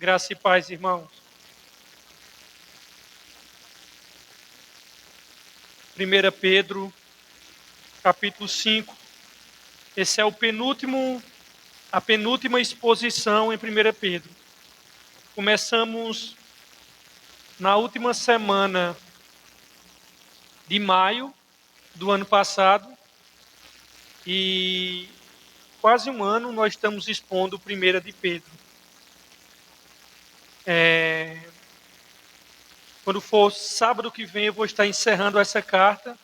Graça e paz, irmãos. 1 Pedro, capítulo 5. Esse é a penúltima exposição em 1 Pedro. Começamos na última semana de maio do ano passado e quase um ano nós estamos expondo 1 de Pedro. Quando for sábado que vem eu vou estar encerrando essa carta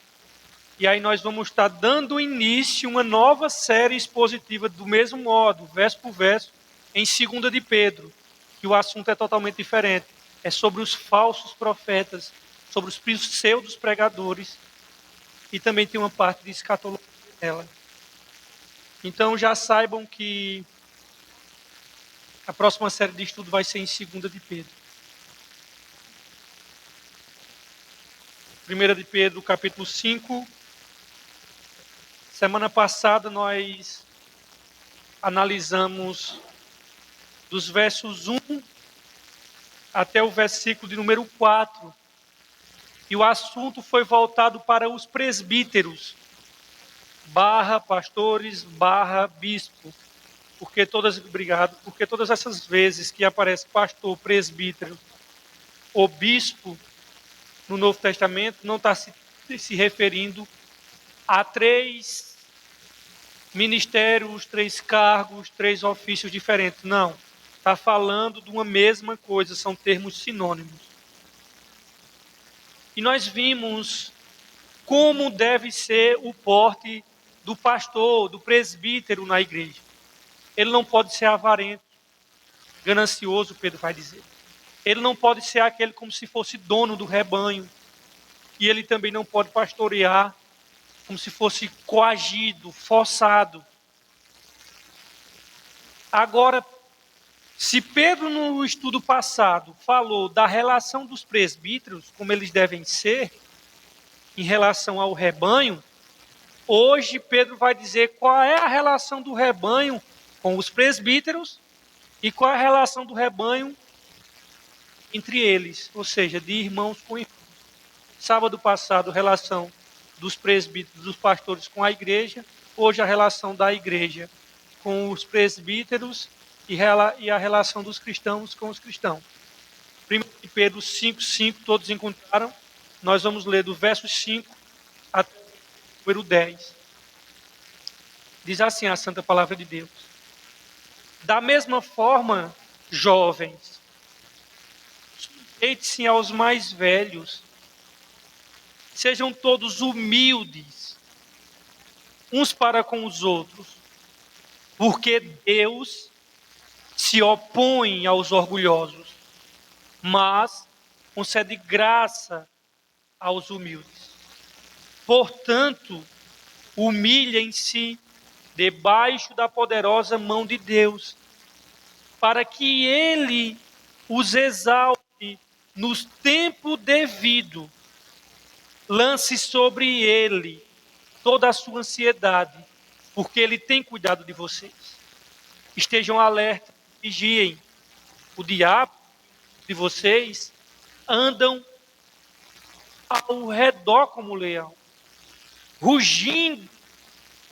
e aí nós vamos estar dando início a uma nova série expositiva do mesmo modo, verso por verso, em 2 de Pedro, que o assunto é totalmente diferente. É sobre os falsos profetas, sobre os pseudos pregadores e também tem uma parte de escatologia nela. Então já saibam que a próxima série de estudo vai ser em 2 de Pedro. 1 de Pedro, capítulo 5. Semana passada nós analisamos dos versos 1 até o versículo de número 4. E o assunto foi voltado para os presbíteros, pastores, bispo. Porque todas essas vezes que aparece pastor, presbítero ou bispo no Novo Testamento, não está se referindo a 3 ministérios, 3 cargos, 3 ofícios diferentes. Não. Está falando de uma mesma coisa, são termos sinônimos. E nós vimos como deve ser o porte do pastor, do presbítero na igreja. Ele não pode ser avarento, ganancioso, Pedro vai dizer. Ele não pode ser aquele como se fosse dono do rebanho. E ele também não pode pastorear como se fosse coagido, forçado. Agora, se Pedro no estudo passado falou da relação dos presbíteros, como eles devem ser, em relação ao rebanho, hoje Pedro vai dizer qual é a relação do rebanho com os presbíteros e qual é a relação do rebanho entre eles, ou seja, de irmãos com irmãos. Sábado passado, relação dos presbíteros, dos pastores com a igreja, hoje a relação da igreja com os presbíteros e a relação dos cristãos com os cristãos. 1 Pedro 5:5, todos encontraram? Nós vamos ler do verso 5 até o número 10. Diz assim a santa palavra de Deus. Da mesma forma, jovens, sujeitem-se aos mais velhos, sejam todos humildes, uns para com os outros, porque Deus se opõe aos orgulhosos, mas concede graça aos humildes. Portanto, humilhem-se debaixo da poderosa mão de Deus, para que Ele os exalte no tempo devido. Lance sobre Ele toda a sua ansiedade, porque Ele tem cuidado de vocês. Estejam alertas, vigiem. O diabo de vocês andam ao redor como leão, rugindo,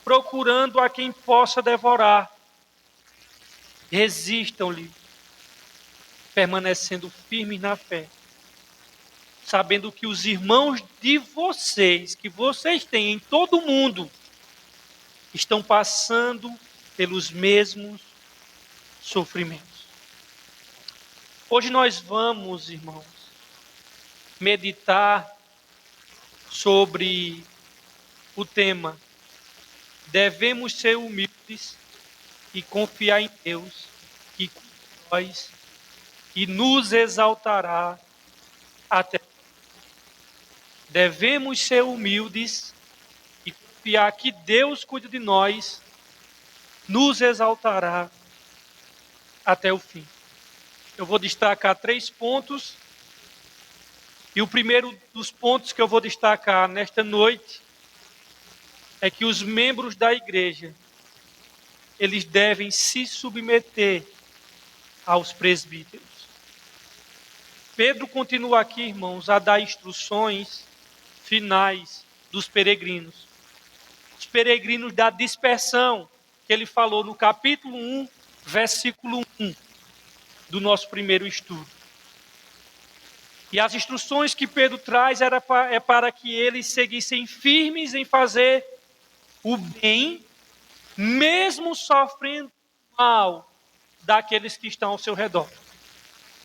procurando a quem possa devorar. Resistam-lhe, permanecendo firmes na fé, sabendo que os irmãos de vocês, que vocês têm em todo o mundo, estão passando pelos mesmos sofrimentos. Hoje nós vamos, irmãos, meditar sobre o tema: devemos ser humildes e confiar em Deus, que nós e nos exaltará até. Devemos ser humildes e confiar que Deus cuida de nós, nos exaltará até o fim. Eu vou destacar 3 pontos. E o primeiro dos pontos que eu vou destacar nesta noite é que os membros da igreja, eles devem se submeter aos presbíteros. Pedro continua aqui, irmãos, a dar instruções finais dos peregrinos. Os peregrinos da dispersão, que ele falou no capítulo 1, versículo 1 do nosso primeiro estudo. E as instruções que Pedro traz é para que eles seguissem firmes em fazer o bem, mesmo sofrendo mal daqueles que estão ao seu redor.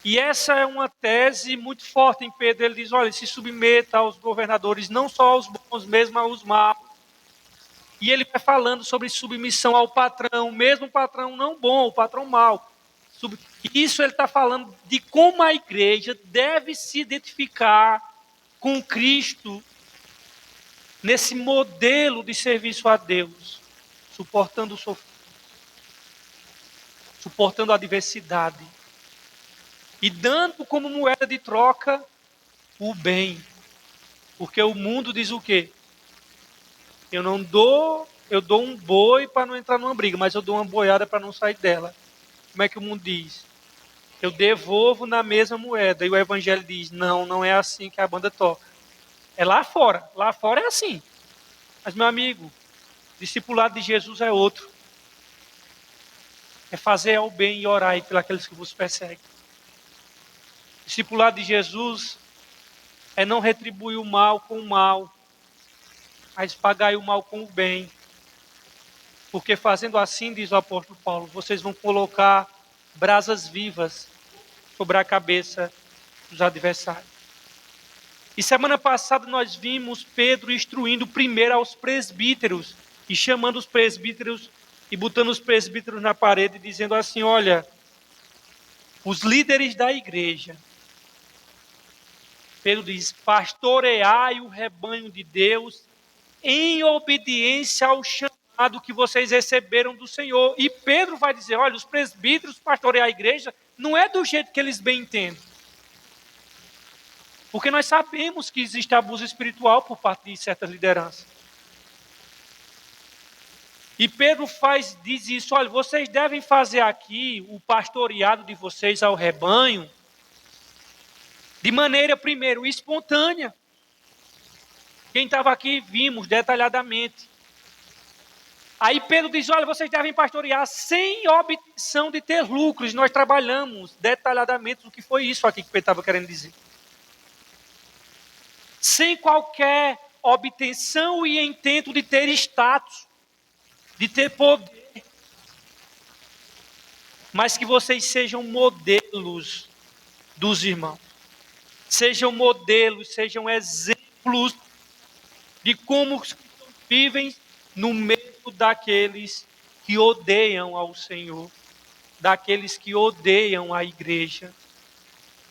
E essa é uma tese muito forte em Pedro. Ele diz, olha, se submeta aos governadores, não só aos bons, mesmo aos maus. E ele vai falando sobre submissão ao patrão, mesmo o patrão não bom, o patrão mau. Isso ele está falando de como a igreja deve se identificar com Cristo nesse modelo de serviço a Deus, suportando o sofrimento, suportando a adversidade e dando como moeda de troca o bem. Porque o mundo diz o quê? Eu dou um boi para não entrar numa briga, mas eu dou uma boiada para não sair dela. Como é que o mundo diz? Eu devolvo na mesma moeda. E o evangelho diz, não é assim que a banda toca. É lá fora é assim. Mas, meu amigo, discipulado de Jesus é outro. É fazer o bem e orar pelos aqueles que vos perseguem. Discipulado de Jesus é não retribuir o mal com o mal, mas pagar o mal com o bem. Porque fazendo assim, diz o apóstolo Paulo, vocês vão colocar brasas vivas sobre a cabeça dos adversários. E semana passada nós vimos Pedro instruindo primeiro aos presbíteros, e chamando os presbíteros, e botando os presbíteros na parede, dizendo assim, olha, os líderes da igreja, Pedro diz, pastoreai o rebanho de Deus em obediência ao chamado que vocês receberam do Senhor. E Pedro vai dizer, olha, os presbíteros pastorear a igreja não é do jeito que eles bem entendem. Porque nós sabemos que existe abuso espiritual por parte de certas lideranças. E Pedro diz isso, olha, vocês devem fazer aqui o pastoreado de vocês ao rebanho de maneira, primeiro, espontânea. Quem estava aqui vimos detalhadamente. Aí Pedro diz, olha, vocês devem pastorear sem obtenção de ter lucros. Nós trabalhamos detalhadamente o que foi isso aqui que Pedro estava querendo dizer. Sem qualquer obtenção e intento de ter status, de ter poder. Mas que vocês sejam modelos dos irmãos. Sejam modelos, sejam exemplos de como vivem no meio daqueles que odeiam ao Senhor, daqueles que odeiam a igreja.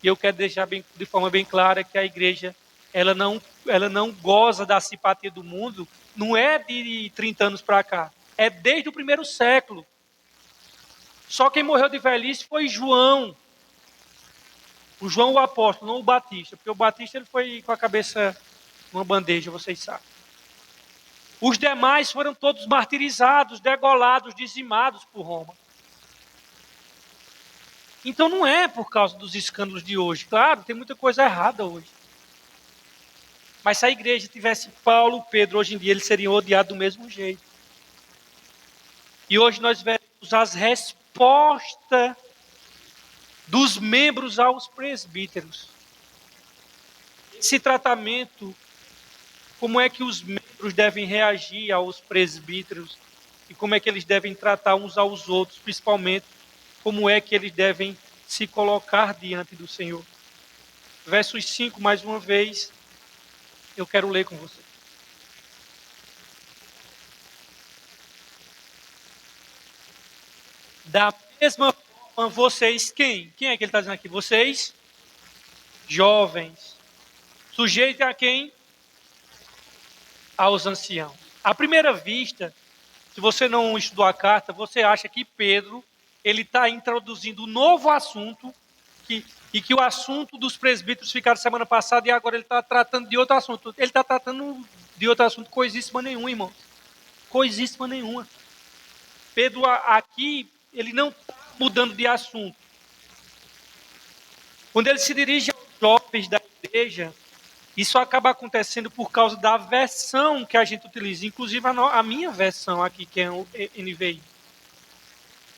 E eu quero deixar de forma bem clara que a igreja, ela não goza da simpatia do mundo, não é de 30 anos para cá, é desde o primeiro século. Só quem morreu de velhice foi João. O João o apóstolo, não o Batista, porque o Batista ele foi com a cabeça numa bandeja, vocês sabem. Os demais foram todos martirizados, degolados, dizimados por Roma. Então não é por causa dos escândalos de hoje. Claro, tem muita coisa errada hoje. Mas se a igreja tivesse Paulo, Pedro, hoje em dia eles seriam odiados do mesmo jeito. E hoje nós veremos as respostas dos membros aos presbíteros. Esse tratamento, como é que os membros devem reagir aos presbíteros e como é que eles devem tratar uns aos outros, principalmente como é que eles devem se colocar diante do Senhor. Versos 5, mais uma vez, eu quero ler com você. Da mesma forma, vocês, quem? Quem é que ele está dizendo aqui? Vocês, jovens, sujeitem a quem? Aos anciãos. À primeira vista, se você não estudou a carta, você acha que Pedro, ele está introduzindo um novo assunto, e que o assunto dos presbíteros ficaram semana passada, e agora ele está tratando de outro assunto. Ele está tratando de outro assunto, coisíssima nenhuma, irmão. Coisíssima nenhuma. Pedro aqui, ele não está mudando de assunto. Quando ele se dirige aos jovens da igreja, isso acaba acontecendo por causa da versão que a gente utiliza, inclusive a minha versão aqui, que é o NVI.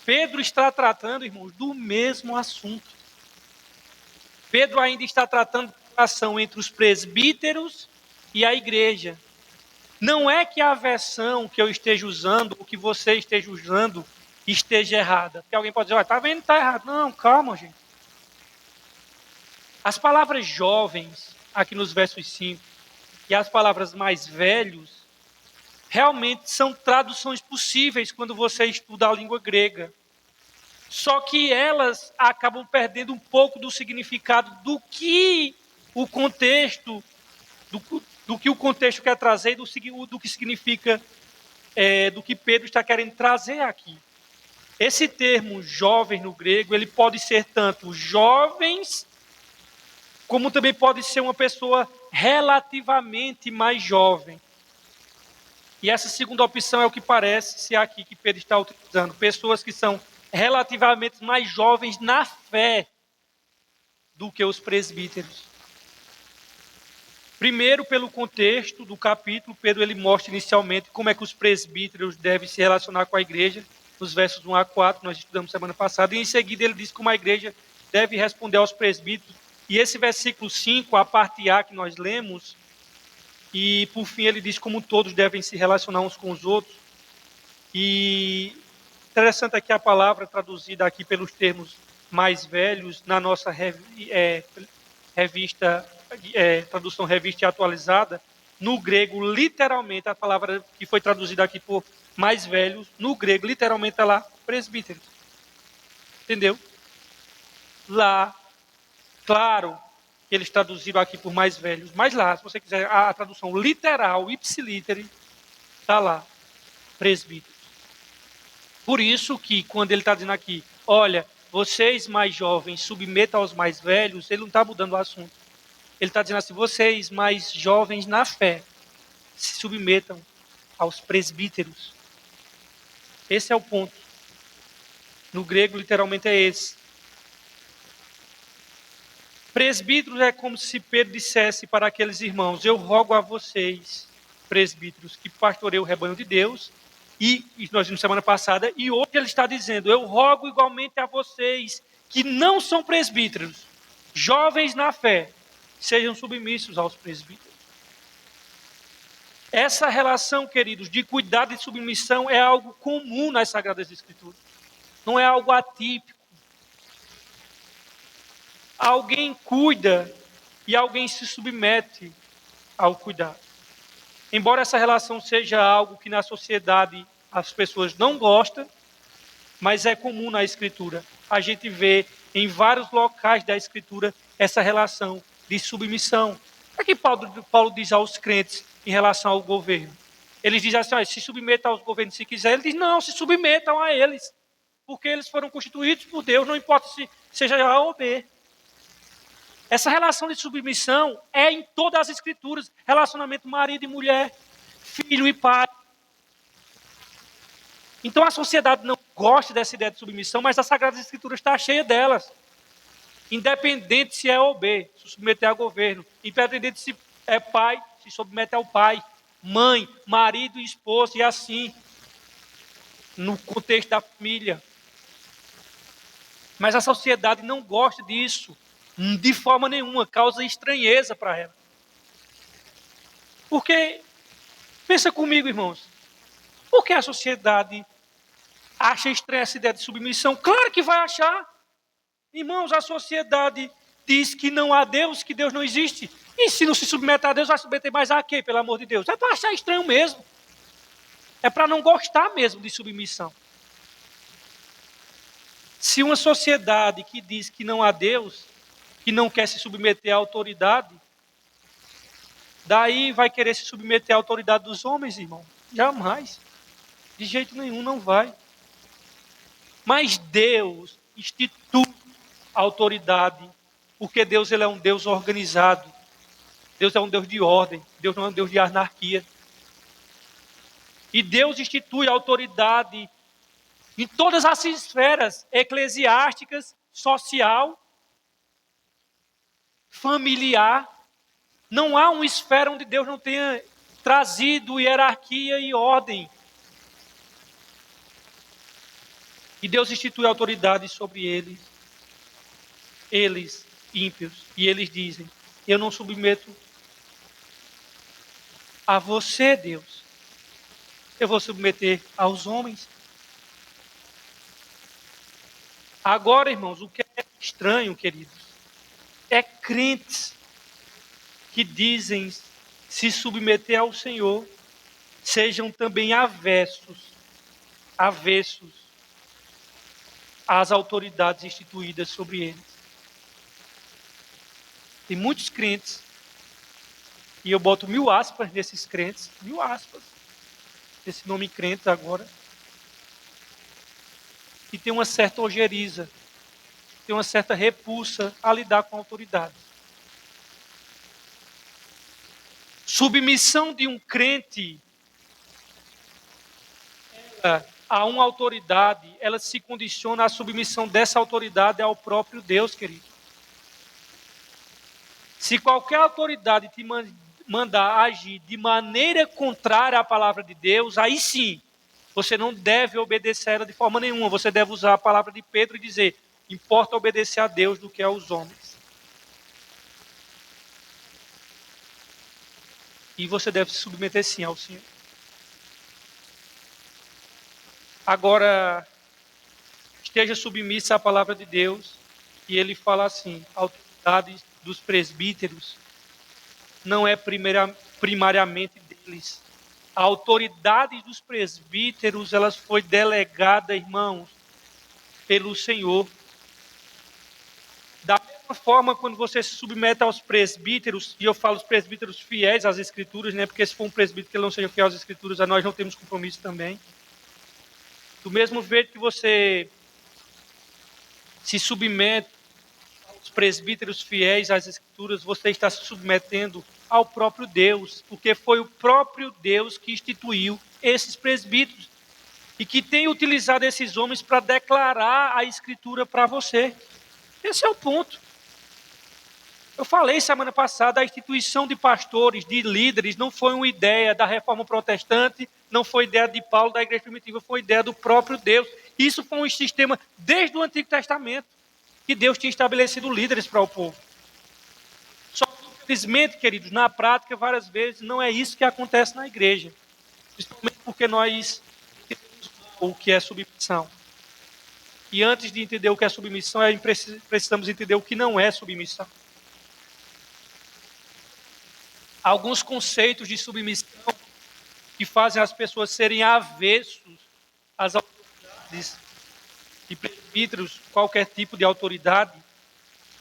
Pedro está tratando, irmãos, do mesmo assunto. Pedro ainda está tratando da relação entre os presbíteros e a igreja. Não é que a versão que eu esteja usando, ou que você esteja usando, esteja errada. Porque alguém pode dizer, está vendo, está errado. Não, calma, gente. As palavras jovens, aqui nos versos 5, e as palavras mais velhos, realmente são traduções possíveis quando você estuda a língua grega. Só que elas acabam perdendo um pouco do significado do que o contexto, do que o contexto quer trazer, do que significa, do que Pedro está querendo trazer aqui. Esse termo jovem no grego, ele pode ser tanto jovens, como também pode ser uma pessoa relativamente mais jovem. E essa segunda opção é o que parece ser aqui que Pedro está utilizando. Pessoas que são relativamente mais jovens na fé do que os presbíteros. Primeiro, pelo contexto do capítulo, Pedro ele mostra inicialmente como é que os presbíteros devem se relacionar com a igreja, nos versos 1 a 4, nós estudamos semana passada, e em seguida ele diz como a igreja deve responder aos presbíteros. E esse versículo 5, a parte A que nós lemos, e por fim ele diz como todos devem se relacionar uns com os outros. E interessante aqui a palavra traduzida aqui pelos termos mais velhos, na nossa revista, tradução revista e atualizada, no grego, literalmente, a palavra que foi traduzida aqui por mais velhos, no grego, literalmente, é lá, presbítero. Entendeu? Lá, claro, que eles traduziram aqui por mais velhos, mas lá, se você quiser, a tradução literal, ipsilítere, está lá, presbítero. Por isso que, quando ele está dizendo aqui, olha, vocês mais jovens submetam aos mais velhos, ele não está mudando o assunto. Ele está dizendo assim, vocês mais jovens na fé, se submetam aos presbíteros. Esse é o ponto. No grego, literalmente, é esse. Presbíteros é como se Pedro dissesse para aqueles irmãos, eu rogo a vocês, presbíteros, que pastoreiam o rebanho de Deus, e nós vimos semana passada, e hoje ele está dizendo, eu rogo igualmente a vocês, que não são presbíteros, jovens na fé, sejam submissos aos presbíteros. Essa relação, queridos, de cuidado e submissão é algo comum nas Sagradas Escrituras. Não é algo atípico. Alguém cuida e alguém se submete ao cuidado. Embora essa relação seja algo que na sociedade as pessoas não gostam, mas é comum na Escritura. A gente vê em vários locais da Escritura essa relação de submissão. O que Paulo diz aos crentes em relação ao governo? Eles dizem assim, se submetam aos governos se quiser. Ele diz, não, se submetam a eles, porque eles foram constituídos por Deus, não importa se seja A ou B. Essa relação de submissão é em todas as escrituras, relacionamento marido e mulher, filho e pai. Então a sociedade não gosta dessa ideia de submissão, mas a Sagrada Escritura está cheia delas. Independente se é ou B, se submeter a governo. Independente se é pai, se submete ao pai. Mãe, marido e esposa, e assim. No contexto da família. Mas a sociedade não gosta disso. De forma nenhuma, causa estranheza para ela. Porque, pensa comigo, irmãos, por que a sociedade acha estranha essa ideia de submissão? Claro que vai achar. Irmãos, a sociedade diz que não há Deus, que Deus não existe. E se não se submete a Deus, vai submeter mais a quê, pelo amor de Deus? É para achar estranho mesmo. É para não gostar mesmo de submissão. Se uma sociedade que diz que não há Deus, que não quer se submeter à autoridade, daí vai querer se submeter à autoridade dos homens, irmão? Jamais. De jeito nenhum, não vai. Mas Deus institui a autoridade, porque Deus ele é um Deus organizado. Deus é um Deus de ordem. Deus não é um Deus de anarquia. E Deus institui a autoridade em todas as esferas eclesiásticas, social, familiar. Não há uma esfera onde Deus não tenha trazido hierarquia e ordem. E Deus institui autoridade sobre eles ímpios. E eles dizem: eu não submeto a você, Deus. Eu vou submeter aos homens. Agora, irmãos, o que é estranho, queridos, é crentes que dizem se submeter ao Senhor, sejam também avessos às autoridades instituídas sobre eles. Tem muitos crentes, e eu boto 1000 aspas nesses crentes, 1000 aspas, esse nome crentes agora, que tem uma certa ojeriza, tem uma certa repulsa a lidar com a autoridade. Submissão de um crente a uma autoridade, ela se condiciona à submissão dessa autoridade ao próprio Deus, querido. Se qualquer autoridade te mandar agir de maneira contrária à palavra de Deus, aí sim, você não deve obedecer a ela de forma nenhuma. Você deve usar a palavra de Pedro e dizer: importa obedecer a Deus do que aos homens. E você deve se submeter sim ao Senhor. Agora, esteja submissa à palavra de Deus. E ele fala assim: a autoridade dos presbíteros não é primariamente deles. A autoridade dos presbíteros, elas foi delegada, irmãos, pelo Senhor. Da mesma forma, quando você se submete aos presbíteros, e eu falo os presbíteros fiéis às Escrituras, né? Porque se for um presbítero que ele não seja fiel às Escrituras, a nós não temos compromisso também. Do mesmo jeito que você se submete aos presbíteros fiéis às Escrituras, você está se submetendo ao próprio Deus, porque foi o próprio Deus que instituiu esses presbíteros e que tem utilizado esses homens para declarar a Escritura para você. Esse é o ponto. Eu falei semana passada, a instituição de pastores, de líderes, não foi uma ideia da Reforma Protestante, não foi ideia de Paulo, da Igreja Primitiva, foi ideia do próprio Deus. Isso foi um sistema desde o Antigo Testamento, que Deus tinha estabelecido líderes para o povo. Só que, infelizmente, queridos, na prática, várias vezes, não é isso que acontece na igreja. Principalmente porque nós entendemos o que é submissão. E antes de entender o que é submissão, precisamos entender o que não é submissão. Alguns conceitos de submissão que fazem as pessoas serem avessos às autoridades e presbíteros, qualquer tipo de autoridade.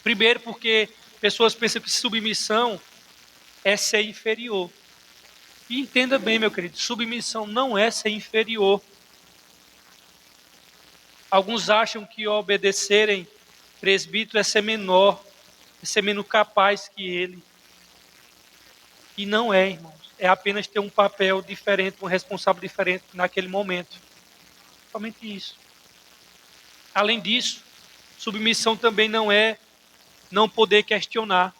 Primeiro, porque pessoas pensam que submissão é ser inferior. E entenda bem, meu querido, submissão não é ser inferior. Alguns acham que obedecerem presbítero é ser menor, é ser menos capaz que ele. E não é, irmãos. É apenas ter um papel diferente, um responsável diferente naquele momento. Somente isso. Além disso, submissão também não é não poder questionar.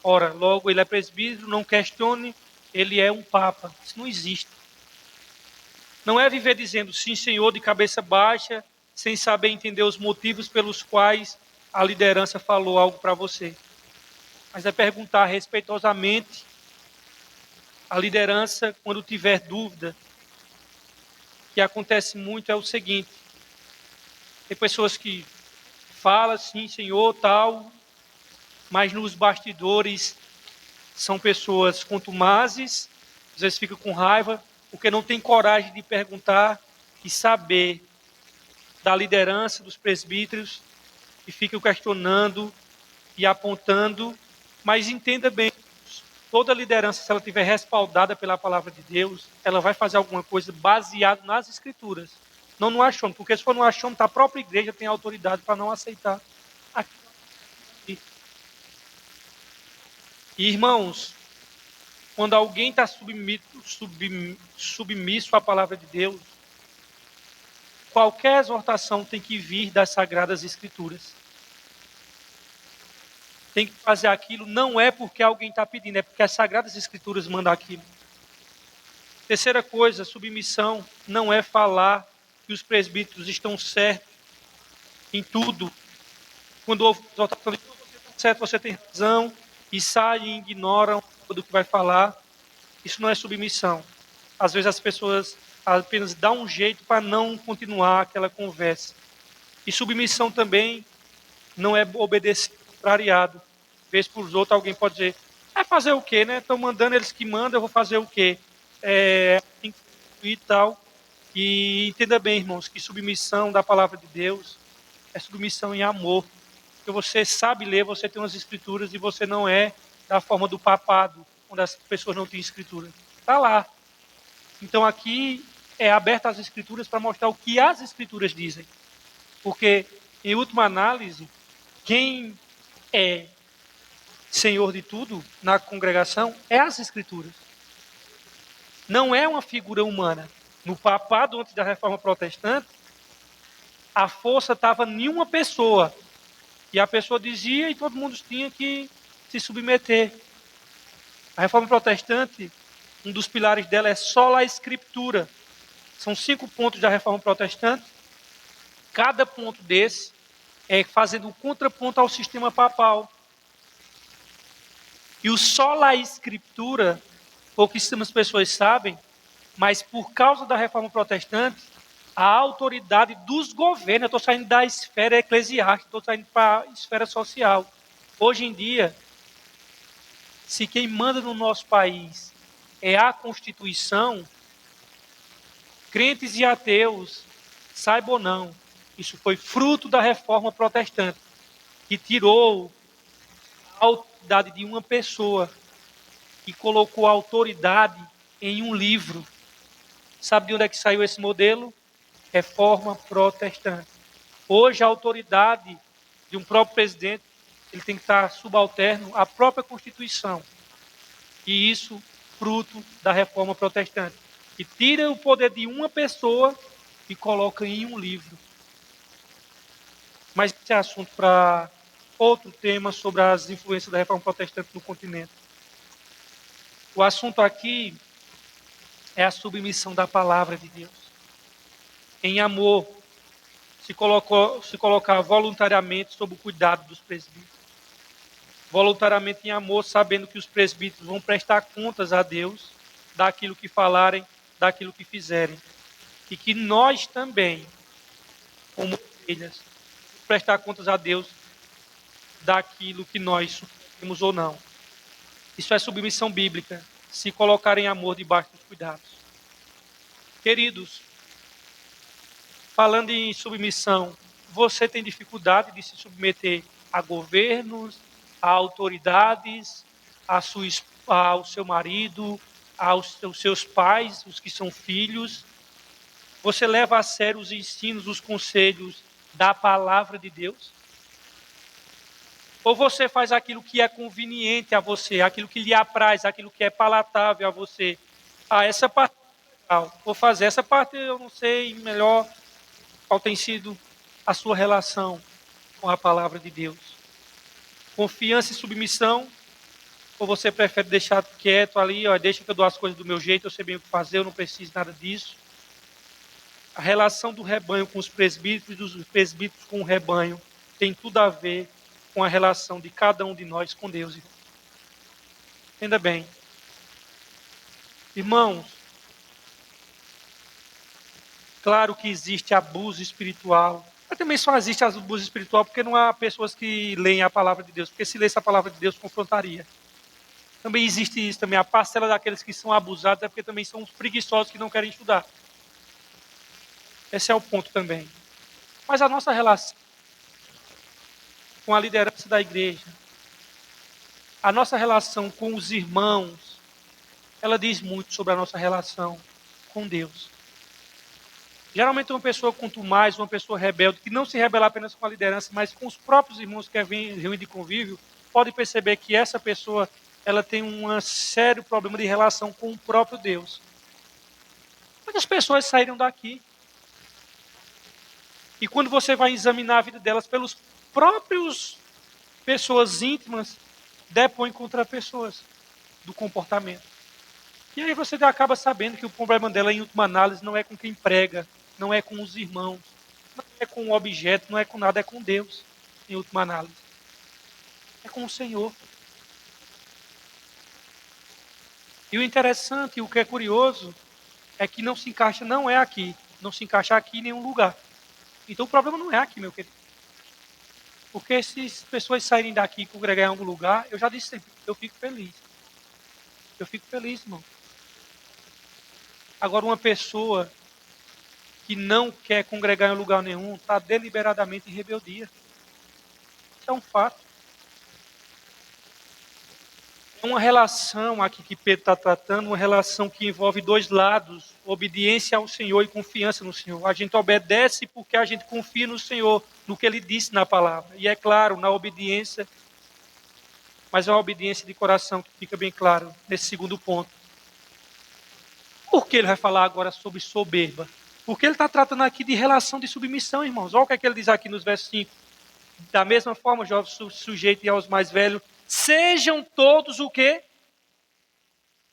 Ora, logo ele é presbítero, não questione, ele é um papa. Isso não existe. Não é viver dizendo sim, senhor, de cabeça baixa, sem saber entender os motivos pelos quais a liderança falou algo para você. Mas é perguntar respeitosamente a liderança quando tiver dúvida. O que acontece muito é o seguinte: tem pessoas que falam sim, senhor, tal, mas nos bastidores são pessoas contumazes, às vezes ficam com raiva, porque não tem coragem de perguntar e saber da liderança dos presbíteros e ficam questionando e apontando. Mas entenda bem, toda liderança, se ela estiver respaldada pela palavra de Deus, ela vai fazer alguma coisa baseada nas Escrituras, não no achômetro, porque se for no achômetro, a própria igreja tem autoridade para não aceitar aquilo. E, irmãos, quando alguém está submisso à palavra de Deus, qualquer exortação tem que vir das Sagradas Escrituras. tem que fazer aquilo, não é porque alguém está pedindo, é porque as Sagradas Escrituras mandam aquilo. Terceira coisa, submissão não é falar que os presbíteros estão certos em tudo. Quando ouve os outros falando, você está certo, você tem razão, e saem e ignoram do que vai falar, isso não é submissão. Às vezes as pessoas apenas dão um jeito para não continuar aquela conversa. E submissão também não é obedecer contrariado. Vez por outros, alguém pode dizer, fazer o quê, né? Estão mandando, eles que mandam, eu vou fazer o quê? Tem que e tal. E entenda bem, irmãos, que submissão da palavra de Deus é submissão em amor. Porque você sabe ler, você tem umas escrituras e você não é da forma do papado, onde as pessoas não têm escritura. Está lá. Então aqui é aberto as escrituras para mostrar o que as escrituras dizem. Porque, em última análise, quem é senhor de tudo na congregação é as escrituras. Não é uma figura humana. No papado, antes da Reforma Protestante, a força estava em uma pessoa. E a pessoa dizia e todo mundo tinha que se submeter. A Reforma Protestante, um dos pilares dela é sola Escritura. São 5 pontos da Reforma Protestante. Cada ponto desse é fazendo um contraponto ao sistema papal. E o sola Escritura, pouquíssimas pessoas sabem, mas por causa da Reforma Protestante, a autoridade dos governos, eu estou saindo da esfera eclesiástica, estou saindo para a esfera social. Hoje em dia, se quem manda no nosso país é a Constituição, crentes e ateus, saibam ou não, isso foi fruto da Reforma Protestante, que tirou a autoridade de uma pessoa e colocou a autoridade em um livro. Sabe de onde é que saiu esse modelo? Reforma Protestante. Hoje a autoridade de um próprio presidente, ele tem que estar subalterno à própria Constituição. E isso fruto da Reforma Protestante, que tira o poder de uma pessoa e coloca em um livro. Mas esse é assunto para outro tema sobre as influências da Reforma Protestante no continente. O assunto aqui é a submissão da palavra de Deus. Em amor, se colocar voluntariamente sob o cuidado dos presbíteros. Voluntariamente em amor, sabendo que os presbíteros vão prestar contas a Deus daquilo que falarem, daquilo que fizerem. E que nós também, como ovelhas, prestar contas a Deus daquilo que nós sofremos ou não. Isso é submissão bíblica, se colocar em amor debaixo dos cuidados. Queridos, falando em submissão, você tem dificuldade de se submeter a governos, a autoridades, ao seu marido, aos seus pais, os que são filhos? Você leva a sério os ensinos, os conselhos da palavra de Deus? Ou você faz aquilo que é conveniente a você, aquilo que lhe apraz, aquilo que é palatável a você? Essa parte é legal, vou fazer. Essa parte eu não sei melhor qual tem sido a sua relação com a palavra de Deus. Confiança e submissão? Ou você prefere deixar quieto ali, deixa que eu dou as coisas do meu jeito, eu sei bem o que fazer, eu não preciso nada disso? A relação do rebanho com os presbíteros e dos presbíteros com o rebanho tem tudo a ver com a relação de cada um de nós com Deus. Entenda bem. Irmãos, claro que existe abuso espiritual, mas também só existe abuso espiritual porque não há pessoas que leem a palavra de Deus, porque se lesse a palavra de Deus, confrontaria. Também existe isso, também a parcela daqueles que são abusados é porque também são os preguiçosos que não querem estudar. Esse é o ponto também. Mas a nossa relação com a liderança da igreja, a nossa relação com os irmãos, ela diz muito sobre a nossa relação com Deus. Geralmente uma pessoa contumaz, uma pessoa rebelde, que não se rebela apenas com a liderança, mas com os próprios irmãos que vêm de convívio, pode perceber que essa pessoa ela tem um sério problema de relação com o próprio Deus. Muitas pessoas saíram daqui. E quando você vai examinar a vida delas pelos próprios pessoas íntimas depõem contra pessoas do comportamento. E aí você acaba sabendo que o problema dela, em última análise, não é com quem prega, não é com os irmãos, não é com o objeto, não é com nada, é com Deus, em última análise. É com o Senhor. E o interessante, o que é curioso, é que não se encaixa, não é aqui, não se encaixa aqui em nenhum lugar. Então o problema não é aqui, meu querido. Porque se as pessoas saírem daqui e congregar em algum lugar, eu já disse sempre, eu fico feliz. Eu fico feliz, irmão. Agora, uma pessoa que não quer congregar em lugar nenhum está deliberadamente em rebeldia. Isso é um fato. É uma relação aqui que Pedro está tratando, uma relação que envolve dois lados, obediência ao Senhor e confiança no Senhor. A gente obedece porque a gente confia no Senhor, no que Ele disse na palavra. E é claro, na obediência, mas é uma obediência de coração que fica bem claro nesse segundo ponto. Por que ele vai falar agora sobre soberba? Porque ele está tratando aqui de relação de submissão, irmãos. Olha o que é que ele diz aqui nos versos 5. Da mesma forma, jovens, sujeitem aos mais velhos. Sejam todos o quê?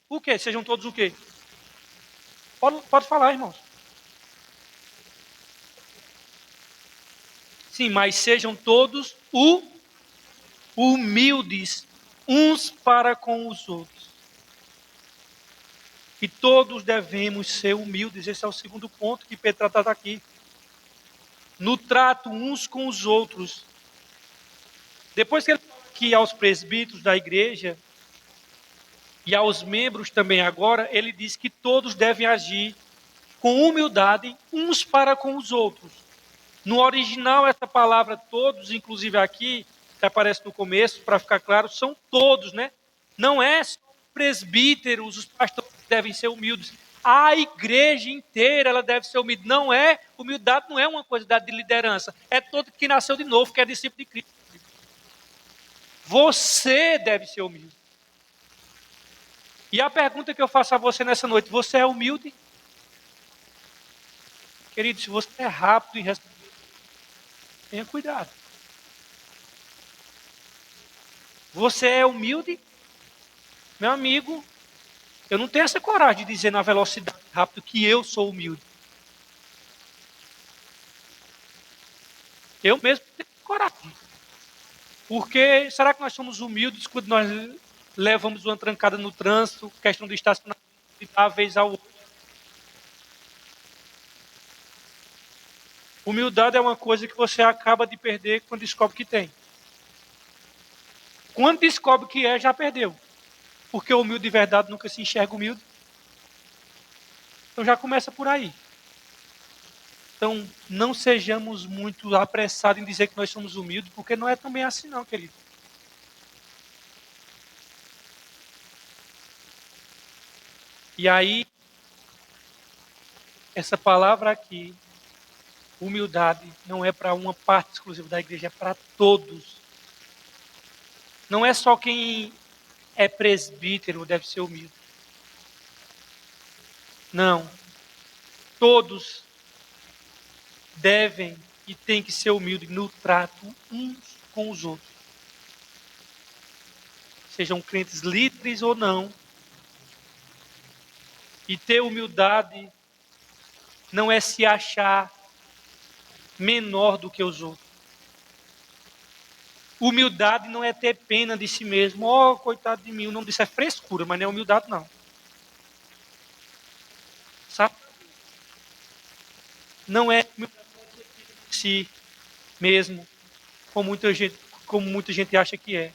O quê? Sejam todos o quê? Pode falar, irmãos. Sim, mas sejam todos humildes uns para com os outros. E todos devemos ser humildes. Esse é o segundo ponto que Pedro trata aqui. No trato uns com os outros. Depois que ele fala aqui aos presbíteros da igreja, e aos membros também agora, ele diz que todos devem agir com humildade uns para com os outros. No original, essa palavra todos, inclusive aqui, que aparece no começo, para ficar claro, são todos, né? Não é só os presbíteros, os pastores que devem ser humildes. A igreja inteira, ela deve ser humilde. Não é, humildade não é uma coisa de liderança. É todo que nasceu de novo, que é discípulo de Cristo. Você deve ser humilde. E a pergunta que eu faço a você nessa noite, você é humilde? Querido, se você é rápido em responder, tenha cuidado. Você é humilde? Meu amigo, eu não tenho essa coragem de dizer na velocidade rápido que eu sou humilde. Eu mesmo tenho coragem. Porque será que nós somos humildes quando nós levamos uma trancada no trânsito, questão do estacionamento, de dar a vez ao outro? Humildade é uma coisa que você acaba de perder quando descobre que tem. Quando descobre que é, já perdeu. Porque o humilde de verdade nunca se enxerga humilde. Então já começa por aí. Então não sejamos muito apressados em dizer que nós somos humildes, porque não é também assim não, querido. E aí, essa palavra aqui, humildade, não é para uma parte exclusiva da igreja, é para todos. Não é só quem é presbítero deve ser humilde. Não. Todos devem e têm que ser humildes no trato uns com os outros. Sejam crentes líderes ou não. E ter humildade não é se achar menor do que os outros. Humildade não é ter pena de si mesmo. Oh, coitado de mim, o nome disso é frescura, mas não é humildade não. Sabe? Não é humildade de si mesmo, como muita gente acha que é.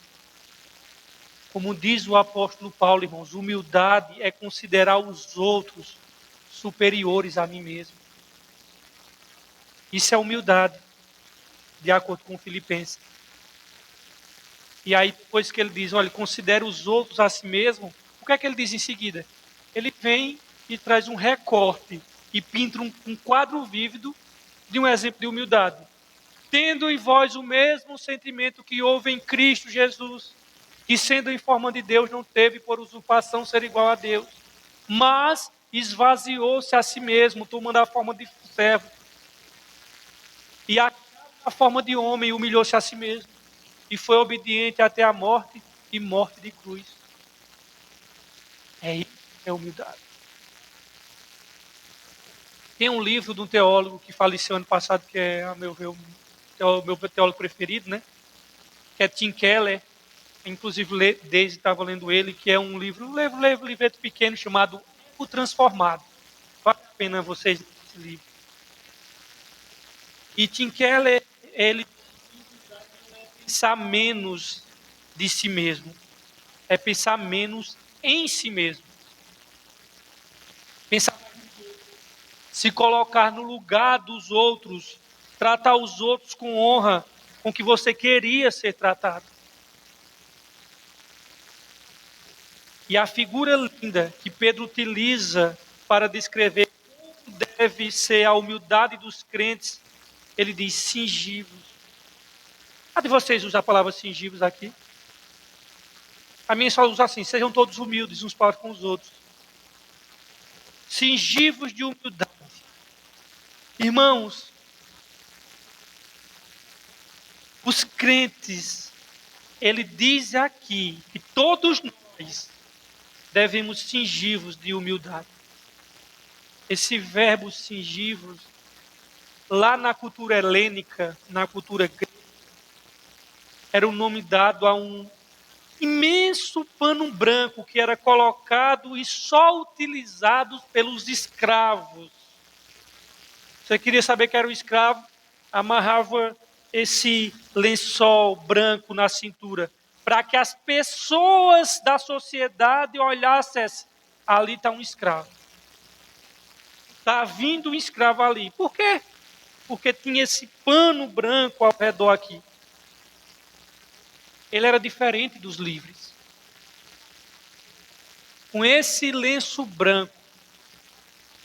Como diz o apóstolo Paulo, irmãos, humildade é considerar os outros superiores a mim mesmo. Isso é humildade, de acordo com Filipenses. E aí, depois que ele diz, olha, considere os outros a si mesmo, o que é que ele diz em seguida? Ele vem e traz um recorte e pinta um quadro vívido de um exemplo de humildade. Tendo em vós o mesmo sentimento que houve em Cristo Jesus, que sendo em forma de Deus não teve por usurpação ser igual a Deus, mas esvaziou-se a si mesmo, tomando a forma de servo. E a forma de homem humilhou-se a si mesmo. e foi obediente até a morte e morte de cruz. É isso que é humildade. Tem um livro de um teólogo que faleceu ano passado, que é, a meu ver, o meu teólogo preferido, né? Que é Tim Keller. Inclusive, Daisy estava lendo ele, que é um livreto pequeno chamado O Transformado. Vale a pena vocês lerem esse livro. E Tim Keller, ele pensar menos de si mesmo. É pensar menos em si mesmo. Pensar, se colocar no lugar dos outros, tratar os outros com honra, com que você queria ser tratado. E a figura linda que Pedro utiliza para descrever como deve ser a humildade dos crentes, ele diz cingivos. A de vocês usar a palavra cingivos aqui? A minha só usa assim, sejam todos humildes uns para com os outros. Cingivos de humildade. Irmãos, os crentes, ele diz aqui que todos nós devemos cingivos de humildade. Esse verbo cingivos, lá na cultura helênica, na cultura grega, era o nome dado a um imenso pano branco que era colocado e só utilizado pelos escravos. Você queria saber que era um escravo? Amarrava esse lençol branco na cintura, para que as pessoas da sociedade olhassem, ali está um escravo. Está vindo um escravo ali. Por quê? Porque tinha esse pano branco ao redor aqui. Ele era diferente dos livres. Com esse lenço branco,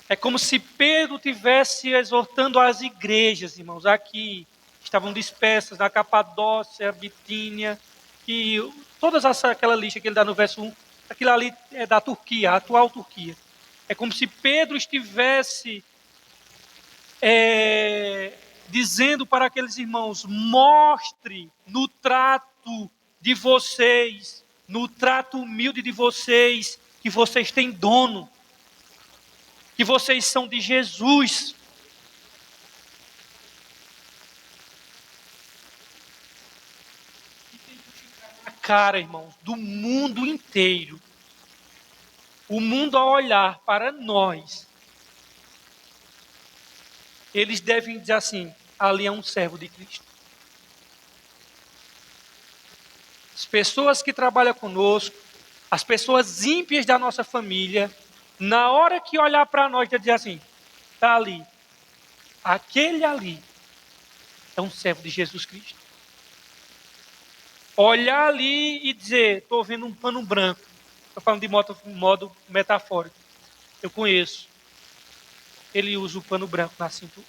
é como se Pedro tivesse exortando as igrejas, irmãos, aqui, estavam dispersas na Capadócia, Bitínia, que todas aquela lista que ele dá no verso 1, aquilo ali é da Turquia, a atual Turquia. É como se Pedro estivesse dizendo para aqueles irmãos, mostre no trato de vocês, no trato humilde de vocês, que vocês têm dono, que vocês são de Jesus. A cara, irmãos, do mundo inteiro. O mundo a olhar para nós, eles devem dizer assim, ali é um servo de Cristo. As pessoas que trabalham conosco, as pessoas ímpias da nossa família, na hora que olhar para nós, vai dizer assim, está ali, aquele ali é um servo de Jesus Cristo. Olhar ali e dizer, estou vendo um pano branco. Estou falando de modo metafórico. Eu conheço. Ele usa o pano branco na cintura.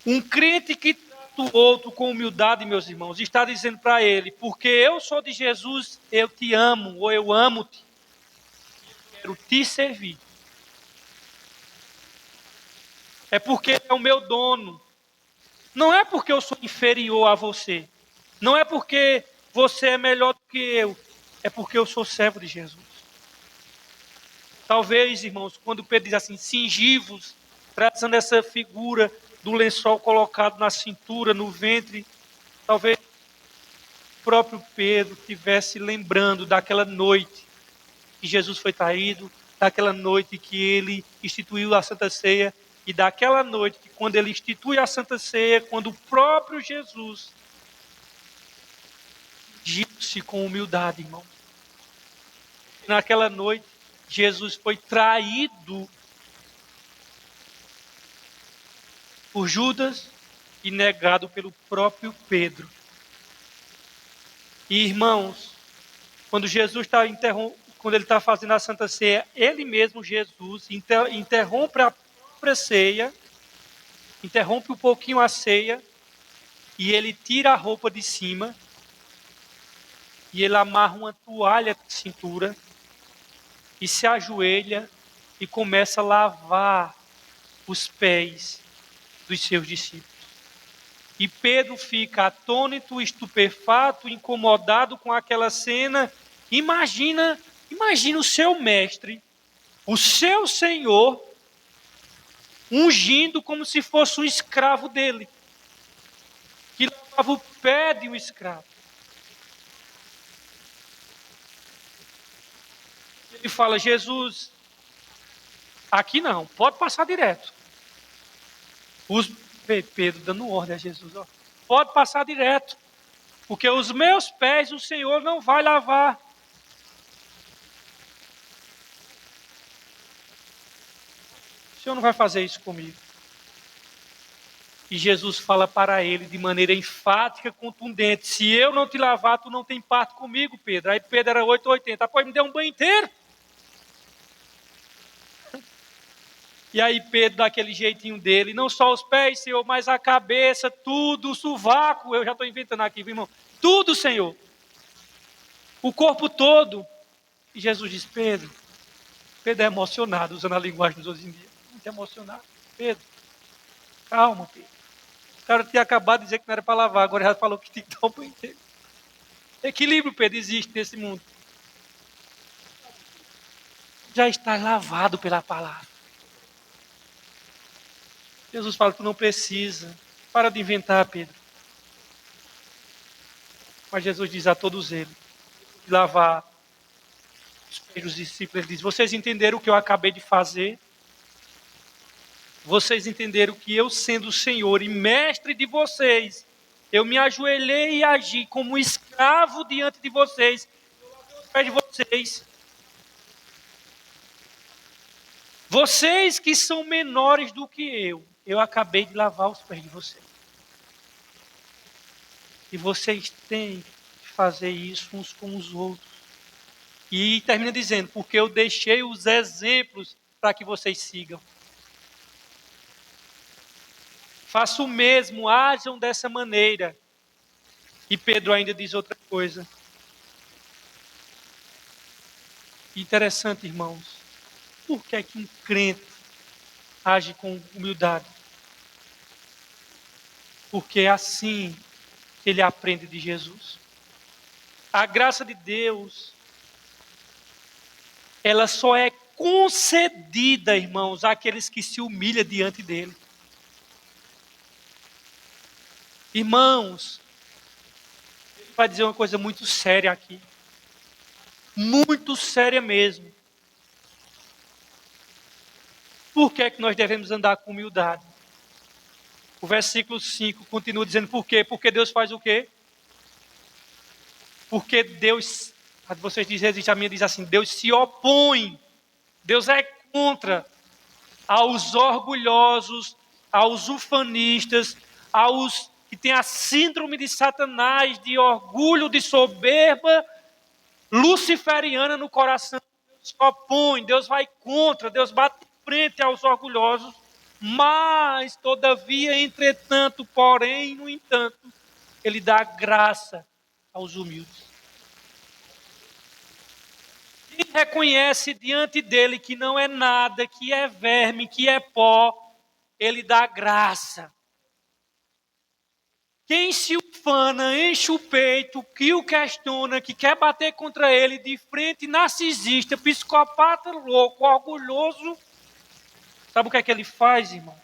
Um crente que trata o outro com humildade, meus irmãos, está dizendo para ele, porque eu sou de Jesus, eu te amo, ou eu amo-te. Quero te servir. É porque é o meu dono. Não é porque eu sou inferior a você. Não é porque você é melhor do que eu. É porque eu sou servo de Jesus. Talvez, irmãos, quando Pedro diz assim, cingivos, trazendo essa figura do lençol colocado na cintura, no ventre, talvez o próprio Pedro estivesse lembrando daquela noite que Jesus foi traído, daquela noite que ele instituiu a Santa Ceia, e daquela noite que quando ele institui a Santa Ceia, quando o próprio Jesus agiu-se com humildade, irmão. Naquela noite, Jesus foi traído por Judas e negado pelo próprio Pedro. E irmãos, quando Jesus está quando ele está fazendo a Santa Ceia, ele mesmo, Jesus, interrompe a própria ceia, interrompe um pouquinho a ceia, e ele tira a roupa de cima, e ele amarra uma toalha de cintura, e se ajoelha e começa a lavar os pés dos seus discípulos. E Pedro fica atônito, estupefato, incomodado com aquela cena. Imagina o seu mestre, o seu Senhor, ungindo como se fosse um escravo dele, que lavava o pé de um escravo. Ele fala: Jesus, aqui não, pode passar direto. Pedro dando ordem a Jesus, ó, pode passar direto, porque os meus pés o Senhor não vai lavar. O Senhor não vai fazer isso comigo. E Jesus fala para ele de maneira enfática, contundente: se eu não te lavar, tu não tem parte comigo, Pedro. Aí Pedro era 880, pois me deu um banho inteiro. E aí Pedro dá aquele jeitinho dele, não só os pés, Senhor, mas a cabeça, tudo, o sovaco, eu já estou inventando aqui, irmão, tudo, Senhor. O corpo todo. E Jesus diz: Pedro é emocionado, usando a linguagem dos hoje em dia. Muito emocionado. Pedro, calma, Pedro. O cara tinha acabado de dizer que não era para lavar, agora já falou que tinha que dar um banho inteiro. Equilíbrio, Pedro, existe nesse mundo. Já está lavado pela palavra. Jesus fala: tu não precisa. Para de inventar, Pedro. Mas Jesus diz a todos eles: lavar os pés dos discípulos. Ele diz: vocês entenderam o que eu acabei de fazer? Vocês entenderam que eu, sendo o Senhor e mestre de vocês, eu me ajoelhei e agi como escravo diante de vocês. Eu lavei os pés de vocês. Vocês que são menores do que eu acabei de lavar os pés de vocês. E vocês têm que fazer isso uns com os outros. E termina dizendo: porque eu deixei os exemplos para que vocês sigam. Faça o mesmo, ajam dessa maneira. E Pedro ainda diz outra coisa. Interessante, irmãos. Por que é que um crente age com humildade? Porque é assim que ele aprende de Jesus. A graça de Deus, ela só é concedida, irmãos, àqueles que se humilham diante dele. Irmãos, ele vai dizer uma coisa muito séria aqui. Muito séria mesmo. Por que é que nós devemos andar com humildade? O versículo 5 continua dizendo por quê? Porque Deus faz o quê? Porque Deus, vocês dizem, a minha diz assim: Deus se opõe, Deus é contra aos orgulhosos, aos ufanistas, aos que têm a síndrome de Satanás, de orgulho, de soberba luciferiana no coração. Deus se opõe, Deus vai contra, Deus bate frente aos orgulhosos, mas, todavia, entretanto, porém, no entanto, ele dá graça aos humildes. Quem reconhece diante dele que não é nada, que é verme, que é pó, ele dá graça. Quem se ufana, enche o peito, que o questiona, que quer bater contra ele de frente, narcisista, psicopata, louco, orgulhoso, sabe o que é que ele faz, irmão?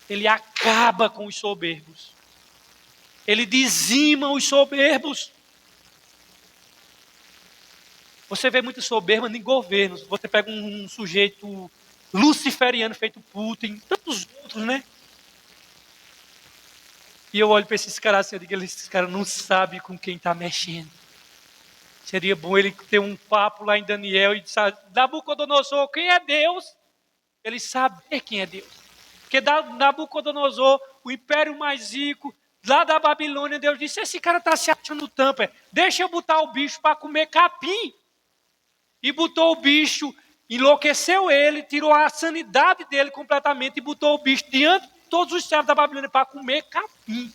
Ele acaba com os soberbos. Ele dizima os soberbos. Você vê muito soberba em governos. Você pega um sujeito luciferiano feito Putin, tantos outros, né? E eu olho para esses caras assim, eu digo: esses caras não sabem com quem está mexendo. Seria bom ele ter um papo lá em Daniel e dizer: Nabucodonosor, quem é Deus? Ele saber quem é Deus. Porque Nabucodonosor, o império mais rico, lá da Babilônia, Deus disse: esse cara está se achando tampa, deixa eu botar o bicho para comer capim. E botou o bicho, enlouqueceu ele, tirou a sanidade dele completamente e botou o bicho diante de todos os servos da Babilônia para comer capim.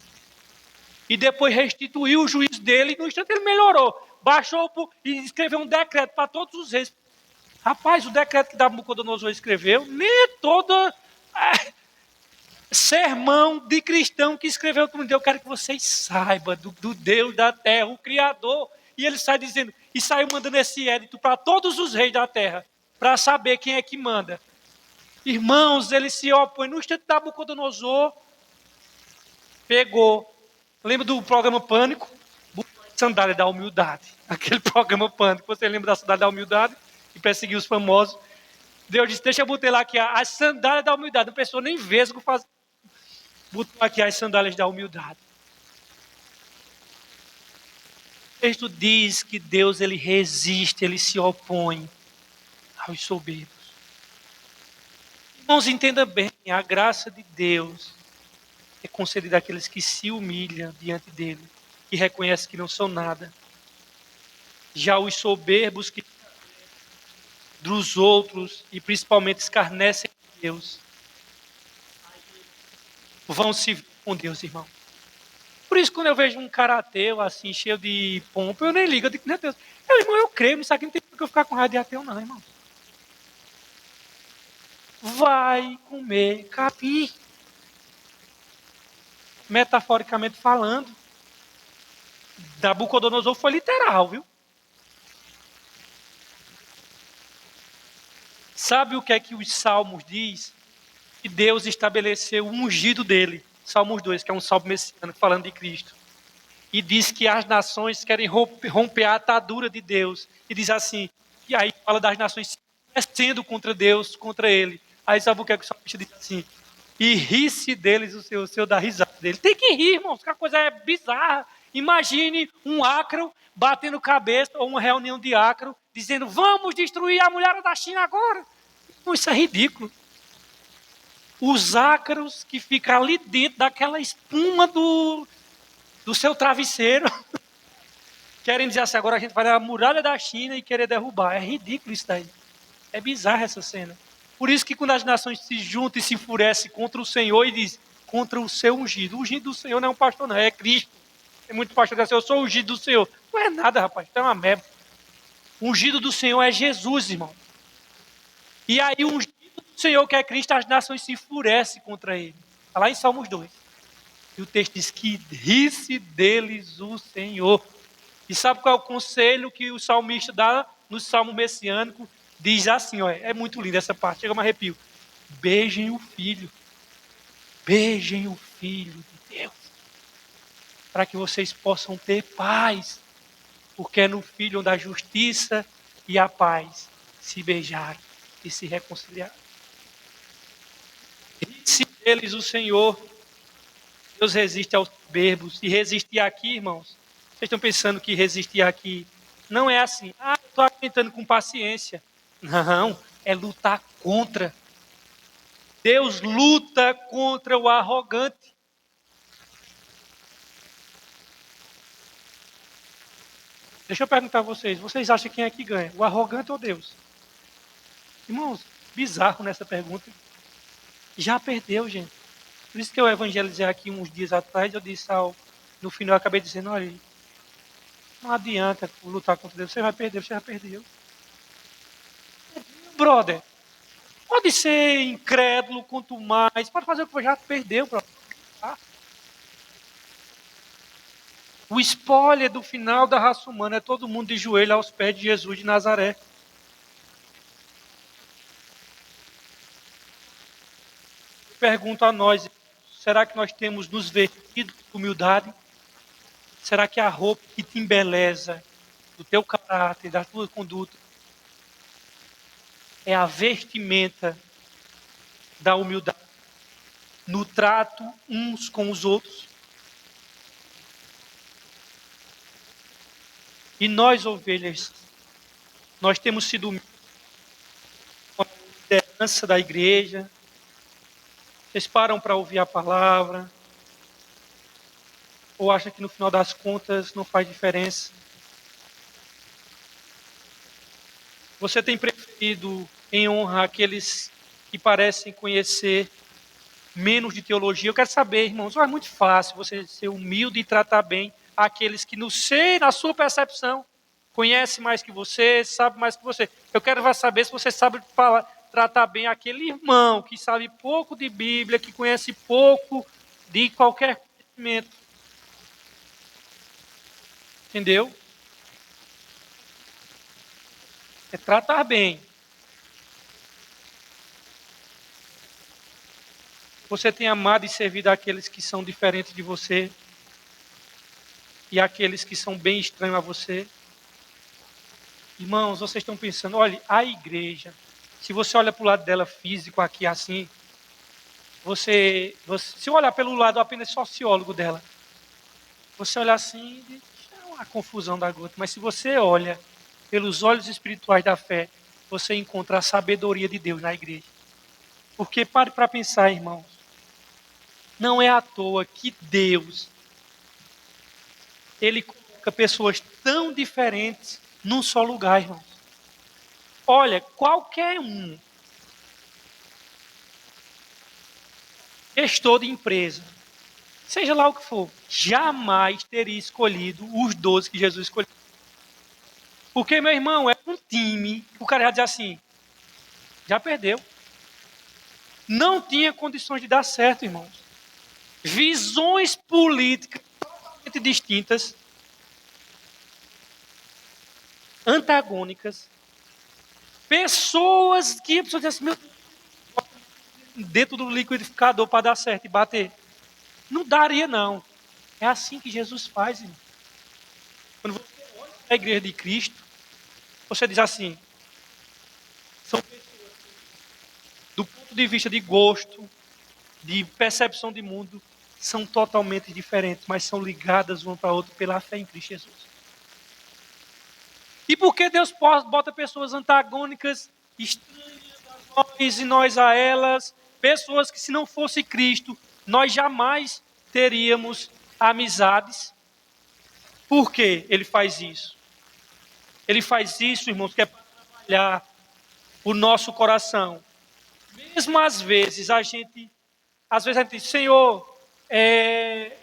E depois restituiu o juízo dele e no instante ele melhorou. Baixou e escreveu um decreto para todos os reis. Rapaz, o decreto que Nabucodonosor escreveu, nem toda... sermão de cristão que escreveu tudo. Eu quero que vocês saibam do Deus da terra, o Criador. E ele sai dizendo, e saiu mandando esse édito para todos os reis da terra, para saber quem é que manda. Irmãos, ele se opõe. No instante da Nabucodonosor, pegou. Lembra do programa Pânico? Sandália da humildade. Aquele programa Pânico. Você lembra da sandália da humildade? Que perseguiu os famosos. Deus disse, deixa eu botar lá aqui as sandálias da humildade. Não pensou nem vesgo fazer. Botou aqui as sandálias da humildade. O texto diz que Deus ele resiste, ele se opõe aos soberbos. Irmãos, entenda bem, a graça de Deus é concedida àqueles que se humilham diante dele, que reconhecem que não são nada. Já os soberbos que dos outros e principalmente escarnecem de Deus, vão se ver com Deus, irmão. Por isso, quando eu vejo um cara ateu, assim, cheio de pompa, eu nem ligo. Eu digo, meu Deus, irmão, eu creio nisso aqui, não tem por que eu ficar com raiva de ateu, não, irmão. Vai comer capim. Metaforicamente falando. Nabucodonosor foi literal, viu? Sabe o que é que os Salmos diz? Que Deus estabeleceu o ungido dele. Salmos 2, que é um salmo messiânico falando de Cristo. E diz que as nações querem romper a atadura de Deus. E diz assim, e aí fala das nações se descendo contra Deus, contra ele. Aí sabe o que é que o salmista diz assim? E ri-se deles o Senhor dá risada dele. Tem que rir, irmãos, que a coisa é bizarra. Imagine um ácaro batendo cabeça, ou uma reunião de ácaro, dizendo, vamos destruir a mulher da China agora. Isso é ridículo. Os ácaros que ficam ali dentro daquela espuma do seu travesseiro, querem dizer assim, agora a gente vai na muralha da China e querer derrubar. É ridículo isso daí. É bizarra essa cena. Por isso que quando as nações se juntam e se enfurecem contra o Senhor e diz, contra o seu ungido. O ungido do Senhor não é um pastor, não, é Cristo. Tem muito pastor que diz assim, eu sou o ungido do Senhor. Não é nada, rapaz, isso é uma merda. O ungido do Senhor é Jesus, irmão. E aí o ungido do Senhor, que é Cristo, as nações se enfurecem contra ele. Está lá em Salmos 2. E o texto diz que ri-se deles o Senhor. E sabe qual é o conselho que o salmista dá no Salmo Messiânico? Diz assim, ó, é muito linda essa parte, chega a me arrepio. Beijem o Filho. Beijem o Filho de Deus. Para que vocês possam ter paz. Porque é no Filho onde a justiça e a paz se beijaram e se reconciliaram. Ri-se deles o Senhor. Deus resiste aos soberbos. E resistir aqui, irmãos, vocês estão pensando que resistir aqui não é assim. Ah, eu estou aguentando com paciência. Não, é lutar contra. Deus luta contra o arrogante. Deixa eu perguntar a vocês. Vocês acham quem é que ganha? O arrogante ou Deus? Irmãos, bizarro nessa pergunta. Já perdeu, gente. Por isso que eu evangelizei aqui uns dias atrás. Eu disse no final, eu acabei dizendo, olha, não adianta lutar contra Deus. Você vai perder, você já perdeu. Brother, pode ser incrédulo, quanto mais. Pode fazer o que já perdeu, brother. Tá? O spoiler do final da raça humana é todo mundo de joelho aos pés de Jesus de Nazaré. Eu pergunto a nós, será que nós temos nos vestido de humildade? Será que a roupa que te embeleza, do teu caráter, da tua conduta, é a vestimenta da humildade? No trato uns com os outros? E nós, ovelhas, nós temos sido humildes com a liderança da igreja. Vocês param para ouvir a palavra? Ou acham que no final das contas não faz diferença? Você tem preferido em honra aqueles que parecem conhecer menos de teologia? Eu quero saber, irmãos, é muito fácil você ser humilde e tratar bem aqueles que na sua percepção, conhece mais que você, sabe mais que você. Eu quero saber se você sabe tratar bem aquele irmão que sabe pouco de Bíblia, que conhece pouco de qualquer conhecimento. Entendeu? É tratar bem. Você tem amado e servido aqueles que são diferentes de você e aqueles que são bem estranhos a você. Irmãos, vocês estão pensando, olha, a igreja, se você olha para o lado dela físico aqui assim, se olhar pelo lado apenas sociólogo dela, você olhar assim, é uma confusão da gota. Mas se você olha pelos olhos espirituais da fé, você encontra a sabedoria de Deus na igreja. Porque pare para pensar, irmãos, não é à toa que Deus, Ele coloca pessoas tão diferentes num só lugar, irmãos. Olha, qualquer um, gestor de empresa, seja lá o que for, jamais teria escolhido os 12 que Jesus escolheu. Porque, meu irmão, é um time, o cara já diz assim, já perdeu. Não tinha condições de dar certo, irmãos. Visões políticas totalmente distintas, antagônicas, pessoas que a pessoa diz assim, meu Deus, dentro do liquidificador para dar certo e bater. Não daria, não. É assim que Jesus faz, irmão. Quando você olha para a igreja de Cristo, você diz assim, são pessoas, do ponto de vista de gosto, de percepção de mundo, são totalmente diferentes, mas são ligadas uma para a outra pela fé em Cristo Jesus. E por que Deus bota pessoas antagônicas, estranhas a nós e nós a elas, pessoas que se não fosse Cristo, nós jamais teríamos amizades? Por que Ele faz isso? Ele faz isso, irmãos, que é para trabalhar o nosso coração. Mesmo às vezes a gente diz, Senhor,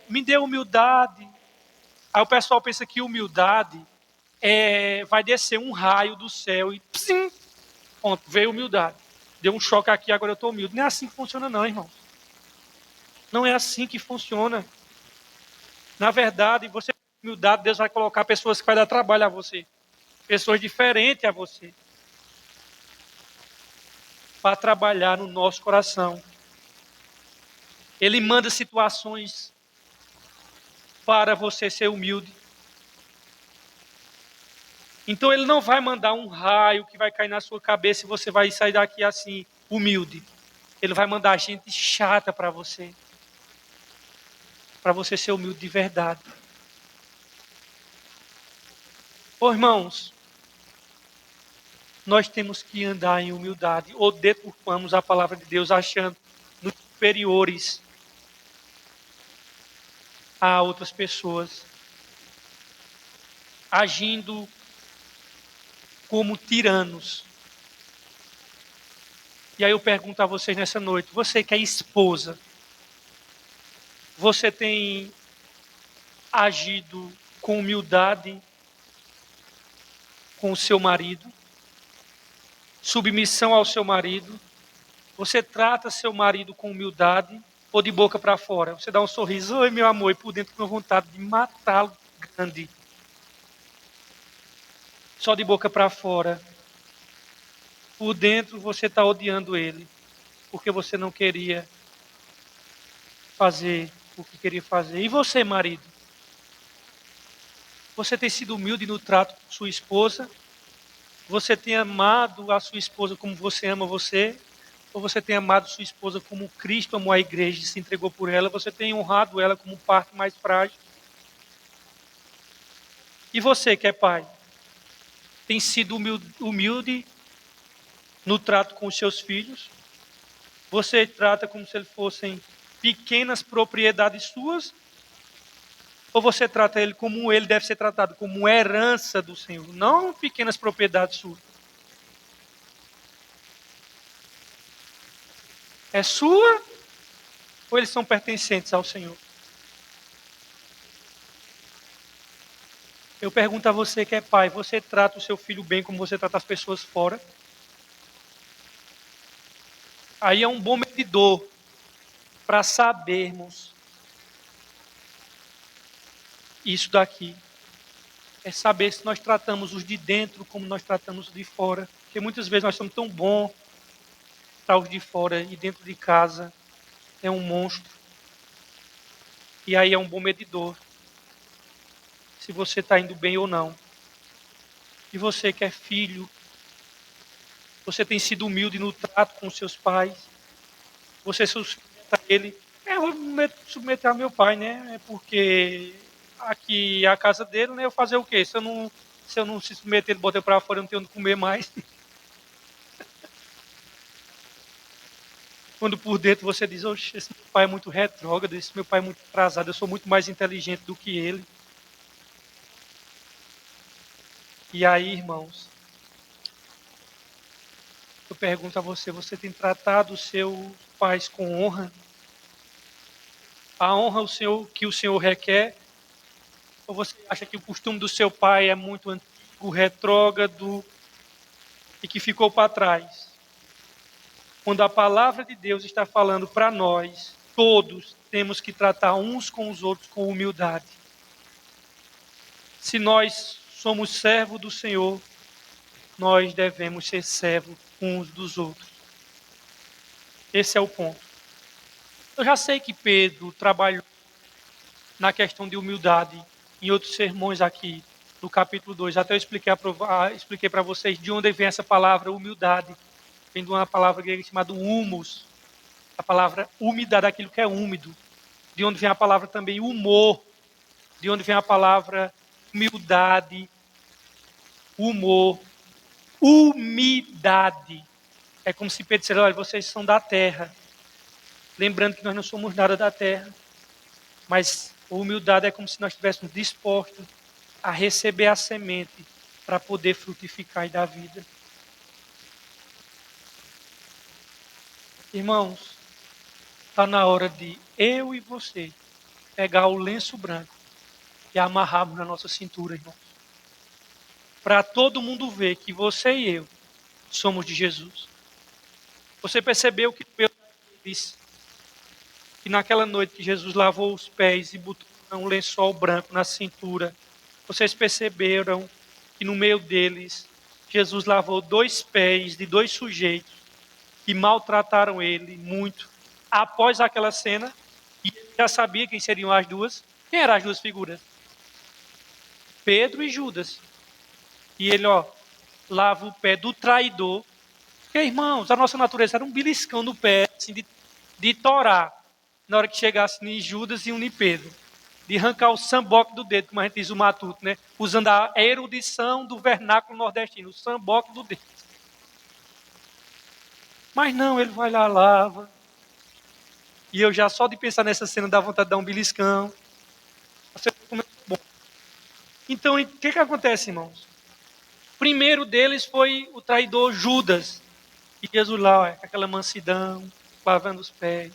me dê humildade. Aí o pessoal pensa que humildade vai descer um raio do céu e psim, pronto, veio humildade. Deu um choque aqui, agora eu estou humilde. Não é assim que funciona não, irmão. Não é assim que funciona. Na verdade, você com humildade, Deus vai colocar pessoas que vai dar trabalho a você. Pessoas diferentes a você. Para trabalhar no nosso coração. Ele manda situações para você ser humilde. Então ele não vai mandar um raio que vai cair na sua cabeça e você vai sair daqui assim, humilde. Ele vai mandar gente chata para você. Para você ser humilde de verdade. Ô irmãos, nós temos que andar em humildade. Ou deturpamos a palavra de Deus achando nos superiores a outras pessoas. Agindo como tiranos. E aí eu pergunto a vocês nessa noite, você que é esposa, você tem agido com humildade com o seu marido? Submissão ao seu marido? Você trata seu marido com humildade ou de boca para fora? Você dá um sorriso, oi meu amor, e por dentro com vontade de matá-lo grande. Só de boca para fora. Por dentro você está odiando ele, porque você não queria fazer o que queria fazer. E você, marido? Você tem sido humilde no trato com sua esposa? Você tem amado a sua esposa como você ama você? Ou você tem amado sua esposa como Cristo amou a igreja e se entregou por ela? Você tem honrado ela como parte mais frágil? E você que é pai? Tem sido humilde no trato com os seus filhos? Você trata como se eles fossem pequenas propriedades suas? Ou você trata ele como ele deve ser tratado, como herança do Senhor, não pequenas propriedades suas? É sua ou eles são pertencentes ao Senhor? Eu pergunto a você que é pai, você trata o seu filho bem como você trata as pessoas fora? Aí é um bom medidor para sabermos isso daqui. É saber se nós tratamos os de dentro como nós tratamos os de fora. Porque muitas vezes nós somos tão bons para os de fora e dentro de casa é um monstro. E aí é um bom medidor se você está indo bem ou não. E você que é filho, você tem sido humilde no trato com seus pais, você se submete a ele. Eu vou me submeter ao meu pai, né? É porque aqui é a casa dele, né? Eu fazer o quê? Se eu não se submeter, ele botar para fora, eu não tenho onde comer mais. Quando por dentro você diz, oxe, esse meu pai é muito retrógrado, esse meu pai é muito atrasado, eu sou muito mais inteligente do que ele. E aí, irmãos, eu pergunto a você, você tem tratado os seus pais com honra? A honra que o Senhor requer? Ou você acha que o costume do seu pai é muito antigo, retrógrado e que ficou para trás? Quando a palavra de Deus está falando para nós, todos temos que tratar uns com os outros com humildade. Se nós somos servos do Senhor, nós devemos ser servos uns dos outros. Esse é o ponto. Eu já sei que Pedro trabalhou na questão de humildade em outros sermões aqui, no capítulo 2. Até eu expliquei para vocês de onde vem essa palavra humildade. Vem de uma palavra grega chamada humus. A palavra umidade, aquilo que é úmido. De onde vem a palavra também humor. De onde vem a palavra humildade, humor, umidade. É como se Pedro dissesse, olha, vocês são da terra. Lembrando que nós não somos nada da terra. Mas a humildade é como se nós estivéssemos dispostos a receber a semente para poder frutificar e dar vida. Irmãos, está na hora de eu e você pegar o lenço branco e amarrarmos na nossa cintura, irmãos. Para todo mundo ver que você e eu somos de Jesus. Você percebeu que Deus disse que naquela noite que Jesus lavou os pés e botou um lençol branco na cintura, vocês perceberam que no meio deles, Jesus lavou 2 pés de 2 sujeitos que maltrataram ele muito. Após aquela cena, e ele já sabia quem seriam as duas. Quem eram as duas figuras? Pedro e Judas. E ele, lava o pé do traidor. Porque, irmãos, a nossa natureza era um beliscão no pé, assim, de torar, na hora que chegasse em Judas e em Pedro. De arrancar o samboque do dedo, como a gente diz o matuto, né? Usando a erudição do vernáculo nordestino, o samboque do dedo. Mas não, ele vai lá, lava. E eu já só de pensar nessa cena dá vontade de dar um beliscão. Então, o que acontece, irmãos? O primeiro deles foi o traidor Judas. E Jesus lá, com aquela mansidão, lavando os pés.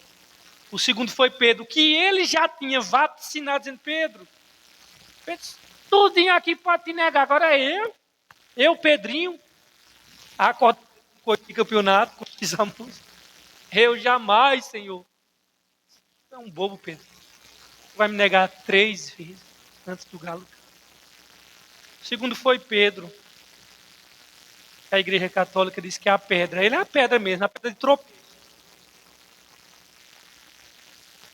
O segundo foi Pedro, que ele já tinha vaticinado, dizendo, Pedro, tudinho aqui pode te negar, agora é eu, Pedrinho, acordo de campeonato, como diz a música. Eu jamais, Senhor. É um bobo, Pedro. Você vai me negar 3 vezes antes do galo. O segundo foi Pedro. A igreja católica diz que é a pedra. Ele é a pedra mesmo, a pedra de tropeço.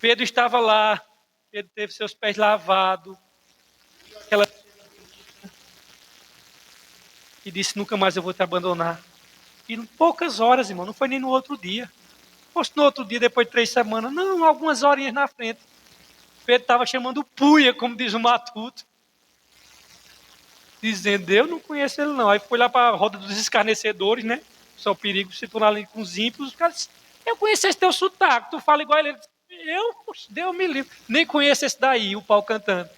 Pedro estava lá, Pedro teve seus pés lavados, e disse, nunca mais eu vou te abandonar. E em poucas horas, irmão, não foi nem no outro dia. Fosse no outro dia, depois de 3 semanas, não, algumas horinhas na frente. Pedro estava chamando puia, como diz o matuto. Dizendo, eu não conheço ele não. Aí foi lá para a roda dos escarnecedores, né? Só o perigo se tornar ali com os ímpios. Os caras disseram, eu conheço esse teu sotaque, tu fala igual ele. Deus me livre. Nem conheço esse daí, o pau cantando.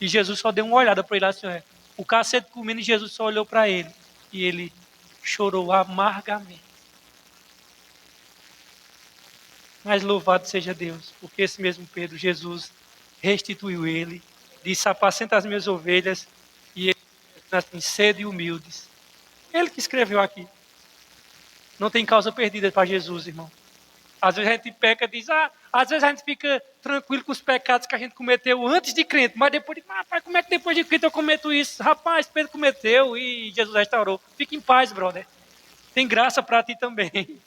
E Jesus só deu uma olhada para ele assim, o cacete comendo e Jesus só olhou para ele. E ele chorou amargamente. Mas louvado seja Deus, porque esse mesmo Pedro, Jesus, restituiu ele, disse, apacenta as minhas ovelhas, e ele assim, sede e humildes. Ele que escreveu aqui. Não tem causa perdida para Jesus, irmão. Às vezes a gente peca e diz, às vezes a gente fica tranquilo com os pecados que a gente cometeu antes de crente, mas depois de, rapaz, como é que depois de crente eu cometo isso? Rapaz, Pedro cometeu e Jesus restaurou. Fica em paz, brother. Tem graça para ti também.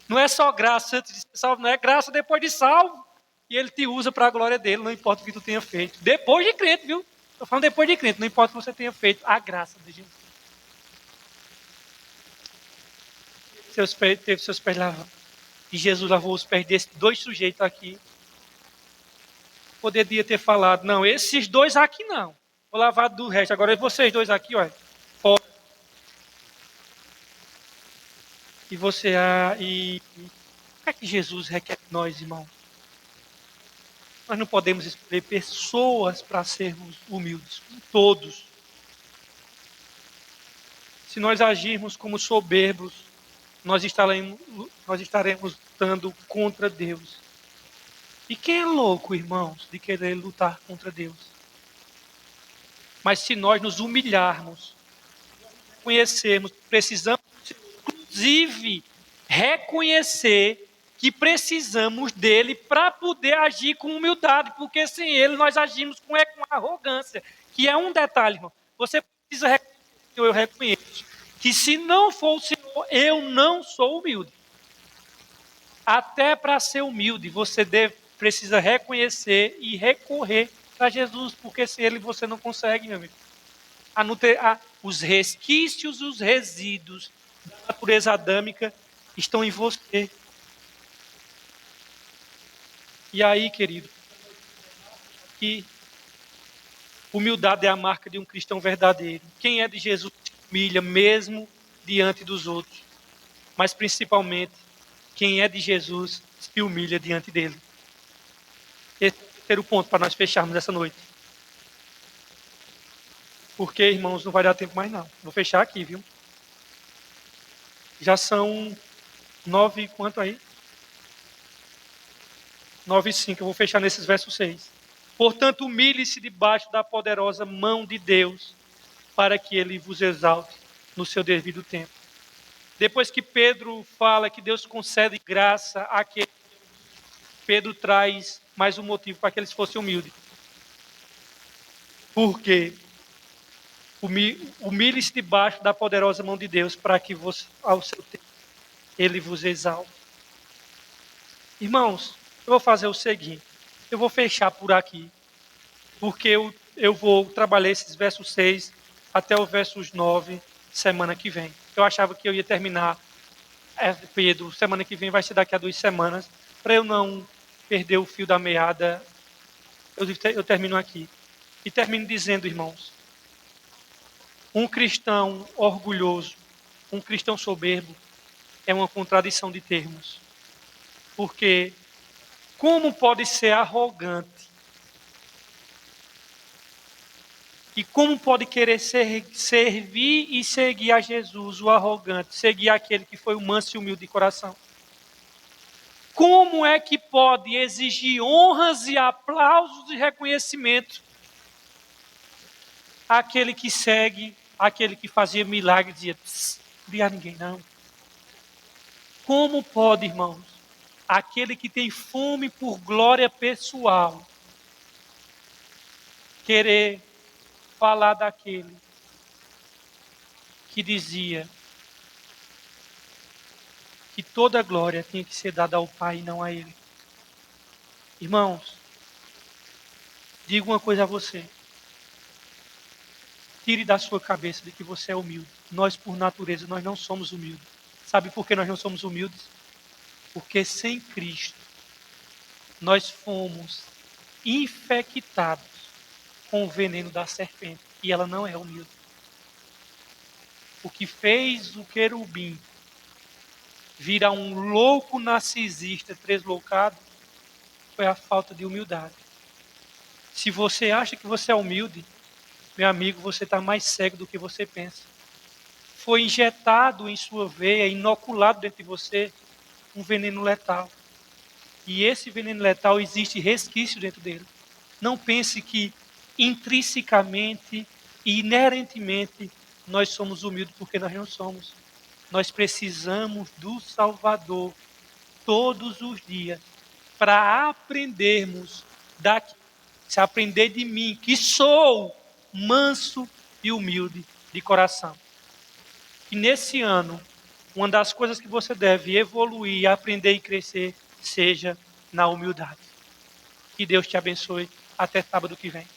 Não é só graça antes de ser salvo, não é graça depois de salvo. E ele te usa para a glória dele, não importa o que tu tenha feito. Depois de crente, viu? Estou falando depois de crente, não importa o que você tenha feito, a graça de Jesus. Teve seus pés lavados. E Jesus lavou os pés desses dois sujeitos aqui. Poderia ter falado, não, esses dois aqui não. Vou lavar do resto. Agora vocês dois aqui, olha, fora. E você, o que é que Jesus requer de nós, irmão? Nós não podemos escolher pessoas para sermos humildes. Todos. Se nós agirmos como soberbos, nós estaremos lutando contra Deus. E quem é louco, irmãos, de querer lutar contra Deus? Mas se nós nos humilharmos, conhecermos, precisamos, inclusive, reconhecer que precisamos dele para poder agir com humildade, porque sem ele nós agimos com arrogância, que é um detalhe, irmão. Você precisa reconhecer, eu reconheço, que se não for o Senhor, eu não sou humilde. Até para ser humilde, você precisa reconhecer e recorrer para Jesus, porque sem ele você não consegue, meu amigo. Os resquícios, os resíduos da natureza adâmica estão em você. E aí, querido, que humildade é a marca de um cristão verdadeiro. Quem é de Jesus se humilha mesmo diante dos outros. Mas principalmente, quem é de Jesus se humilha diante dele. Esse é o terceiro ponto para nós fecharmos essa noite. Porque, irmãos, não vai dar tempo mais não. Vou fechar aqui, viu? Já são 9, quanto aí? 9:05, eu vou fechar nesses versos 6. Portanto, humilhe-se debaixo da poderosa mão de Deus, para que ele vos exalte no seu devido tempo. Depois que Pedro fala que Deus concede graça àqueles, Pedro traz mais um motivo para que eles fossem humildes. Por quê? Humilhe-se debaixo da poderosa mão de Deus, para que ao seu tempo ele vos exalte. Irmãos, eu vou fazer o seguinte, eu vou fechar por aqui, porque eu vou trabalhar esses versos 6 até os versos 9 semana que vem. Eu achava que eu ia terminar, Pedro, semana que vem vai ser daqui a 2 semanas, para eu não perder o fio da meada, eu termino aqui. E termino dizendo, irmãos, um cristão orgulhoso, um cristão soberbo, é uma contradição de termos. Porque como pode ser arrogante e como pode querer servir e seguir a Jesus, o arrogante, seguir aquele que foi o manso e humilde de coração? Como é que pode exigir honras e aplausos e reconhecimento àquele que segue, aquele que fazia milagres e dizia, não via ninguém não? Como pode, irmãos, aquele que tem fome por glória pessoal querer falar daquele que dizia que toda a glória tinha que ser dada ao Pai e não a ele? Irmãos, digo uma coisa a você. Tire da sua cabeça de que você é humilde. Nós, por natureza, nós não somos humildes. Sabe por que nós não somos humildes? Porque sem Cristo, nós fomos infectados com o veneno da serpente. E ela não é humilde. O que fez o querubim virar um louco narcisista tresloucado foi a falta de humildade. Se você acha que você é humilde, meu amigo, você está mais cego do que você pensa. Foi injetado em sua veia, inoculado dentro de você, um veneno letal. E esse veneno letal existe resquício dentro dele. Não pense que intrinsecamente e inerentemente nós somos humildes, porque nós não somos. Nós precisamos do Salvador. todos os dias para aprendermos daqui. Se aprender de mim, que sou manso e humilde de coração. E nesse ano, uma das coisas que você deve evoluir, aprender e crescer, seja na humildade. Que Deus te abençoe. Até sábado que vem.